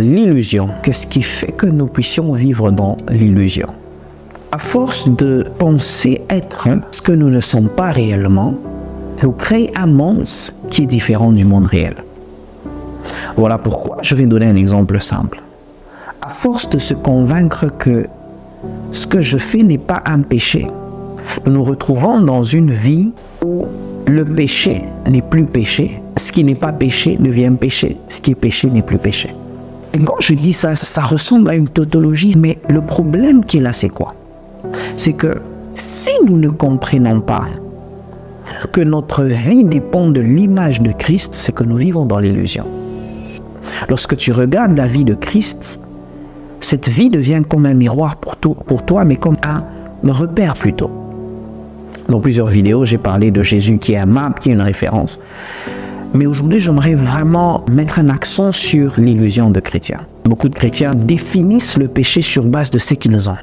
l'illusion. Qu'est-ce qui fait que nous puissions vivre dans l'illusion? À force de penser être ce que nous ne sommes pas réellement, nous créons un monde qui est différent du monde réel. Voilà pourquoi je vais donner un exemple simple. À force de se convaincre que ce que je fais n'est pas un péché, nous nous retrouvons dans une vie où le péché n'est plus péché, ce qui n'est pas péché devient péché, ce qui est péché n'est plus péché. Et quand je dis ça, ça ressemble à une tautologie, mais le problème qui est là, c'est quoi? C'est que si nous ne comprenons pas que notre vie dépend de l'image de Christ, c'est que nous vivons dans l'illusion. Lorsque tu regardes la vie de Christ, cette vie devient comme un miroir pour toi, mais comme un repère plutôt. Dans plusieurs vidéos, j'ai parlé de Jésus qui est un map, qui est une référence. Mais aujourd'hui, j'aimerais vraiment mettre un accent sur l'illusion de chrétiens. Beaucoup de chrétiens définissent le péché sur base de ce qu'ils ont.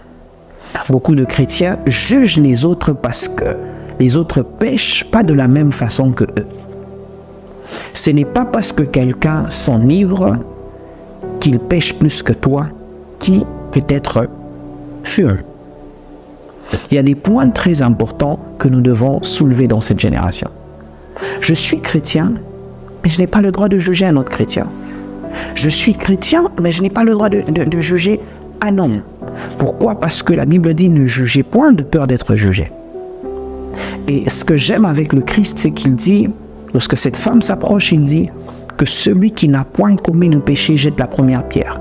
Beaucoup de chrétiens jugent les autres parce que les autres pêchent pas de la même façon que eux. Ce n'est pas parce que quelqu'un s'enivre qu'il pêche plus que toi qui peut être furieux. Il y a des points très importants que nous devons soulever dans cette génération. Je suis chrétien, mais je n'ai pas le droit de juger un autre chrétien. Je suis chrétien, mais je n'ai pas le droit de juger un homme. Pourquoi? Parce que la Bible dit ne jugez point de peur d'être jugé. Et ce que j'aime avec le Christ, c'est qu'il dit, lorsque cette femme s'approche, il dit que celui qui n'a point commis le péché jette la première pierre.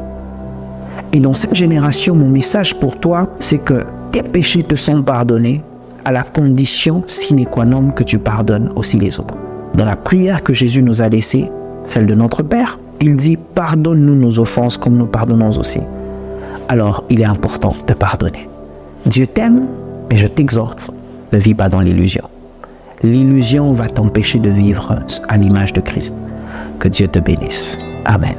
Et dans cette génération, mon message pour toi, c'est que tes péchés te sont pardonnés à la condition sine qua non que tu pardonnes aussi les autres. Dans la prière que Jésus nous a laissée, celle de notre Père, il dit « Pardonne-nous nos offenses comme nous pardonnons aussi ». Alors, il est important de pardonner. Dieu t'aime, mais je t'exhorte, ne vis pas dans l'illusion. L'illusion va t'empêcher de vivre à l'image de Christ. Que Dieu te bénisse. Amen.